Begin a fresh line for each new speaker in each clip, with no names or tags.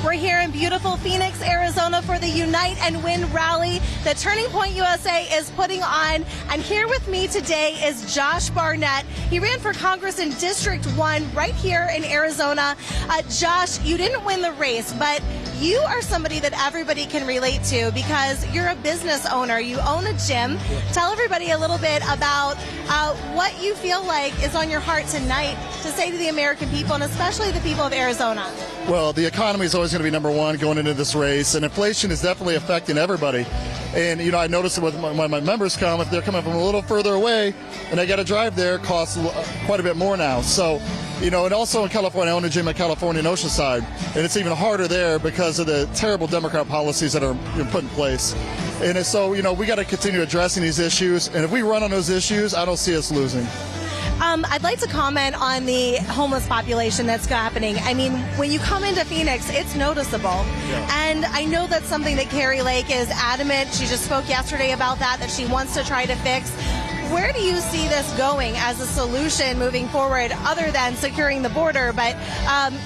We're here in beautiful Phoenix, Arizona for the Unite and Win rally that Turning Point USA is putting on. And here with me today is Josh Barnett. He ran for Congress in District 1 right here in Arizona. Josh, you didn't win the race, but you are somebody that everybody can relate to because you're a business owner. You own a gym. Tell everybody a little bit about what you feel like is on your heart tonight to say to the American people, and especially the people of Arizona.
Well, the economy is always going to be number one going into this race, and inflation is definitely affecting everybody. And, you know, I noticed it when my members come, if they're coming from a little further away and they got to drive there, it costs quite a bit more now. So, you know, and also in California, I own a gym in California and Oceanside, and it's even harder there because of the terrible Democrat policies that are put in place. And so, you know, we got to continue addressing these issues, and if we run on those issues, I don't see us losing.
I'd like to comment on the homeless population that's happening. I mean, when you come into Phoenix, it's noticeable.
Yeah.
And I know that's something that Kari Lake is adamant. She just spoke yesterday about that she wants to try to fix. Where do you see this going as a solution moving forward other than securing the border? But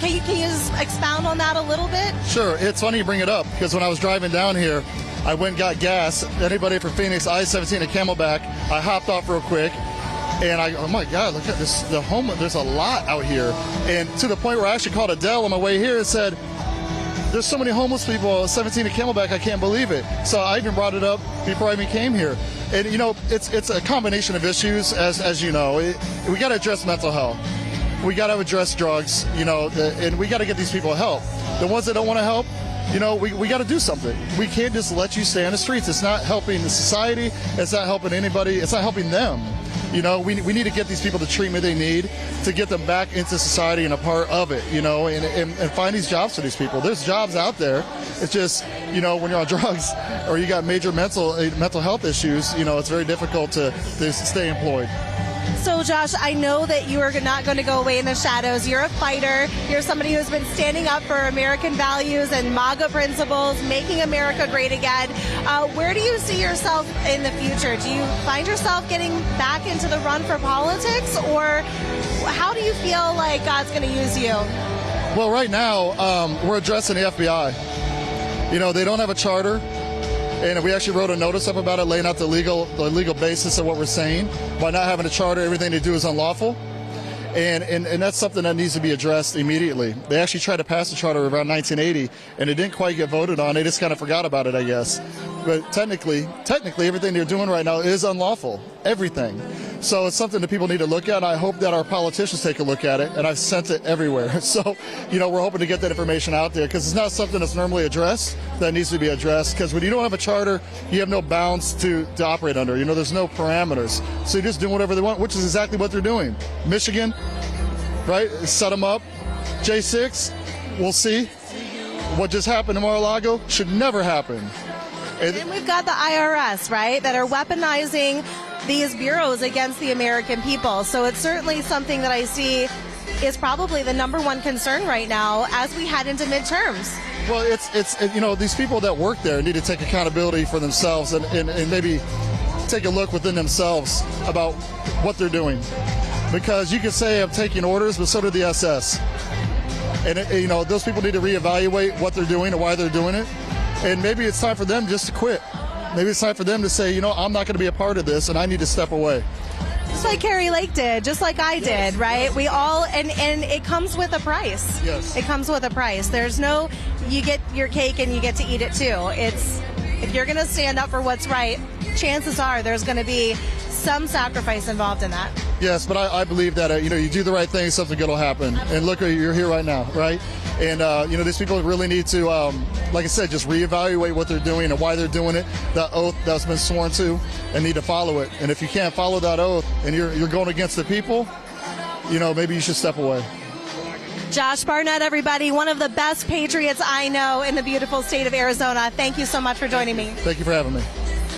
can you just expound on that a little bit?
Sure. It's funny you bring it up because when I was driving down here, I went and got gas. Anybody from Phoenix, I-17 and Camelback, I hopped off real quick. And oh my God, look at this, there's a lot out here. And to the point where I actually called Adele on my way here and said, there's so many homeless people, 17 at Camelback, I can't believe it. So I even brought it up before I even came here. And you know, it's a combination of issues, as you know. We got to address mental health. We got to address drugs, you know, and we got to get these people help. The ones that don't want to help, you know, we got to do something. We can't just let you stay on the streets. It's not helping the society. It's not helping anybody. It's not helping them. You know, we need to get these people the treatment they need to get them back into society and a part of it, you know, and find these jobs for these people. There's jobs out there. It's just, you know, when you're on drugs or you got major mental health issues, you know, it's very difficult to stay employed.
So, Josh, I know that you are not going to go away in the shadows. You're a fighter. You're somebody who's been standing up for American values and MAGA principles, making America great again. Where do you see yourself in the future? Do you find yourself getting back into the run for politics, or how do you feel like God's going to use you?
Well, right now, we're addressing the FBI. You know, they don't have a charter. And we actually wrote a notice up about it, laying out the legal basis of what we're saying. By not having a charter, everything they do is unlawful. And that's something that needs to be addressed immediately. They actually tried to pass the charter around 1980, and it didn't quite get voted on. They just kind of forgot about it, I guess. But technically, everything they're doing right now is unlawful. Everything. So it's something that people need to look at, and I hope that our politicians take a look at it, and I've sent it everywhere. So, you know, we're hoping to get that information out there, because it's not something that's normally addressed that needs to be addressed, because when you don't have a charter, you have no bounds to operate under. You know, there's no parameters. So you're just doing whatever they want, which is exactly what they're doing. Michigan, right, set them up. J6, we'll see. What just happened in Mar-a-Lago should never happen.
And we've got the IRS, right, that are weaponizing these bureaus against the American people. So it's certainly something that I see is probably the #1 concern right now as we head into midterms.
Well, it's you know, these people that work there need to take accountability for themselves and maybe take a look within themselves about what they're doing. Because you can say I'm taking orders, but so did the SS. And, you know, those people need to reevaluate what they're doing and why they're doing it. And maybe it's time for them just to quit. Maybe it's time for them to say, you know, I'm not going to be a part of this, and I need to step away.
Just like Kari Lake did, just like I did, right?
Yes.
We all, and it comes with a price.
Yes.
It comes with a price. There's no, you get your cake and you get to eat it too. It's, if you're going to stand up for what's right, chances are there's going to be some sacrifice involved in that.
Yes, but I believe that, you know, you do the right thing, something good will happen. And look, you're here right now, right? And, you know, these people really need to, like I said, just reevaluate what they're doing and why they're doing it, that oath that's been sworn to, and need to follow it. And if you can't follow that oath and you're going against the people, you know, maybe you should step away.
Josh Barnett, everybody, one of the best patriots I know in the beautiful state of Arizona. Thank you so much for joining me.
Thank you for having me.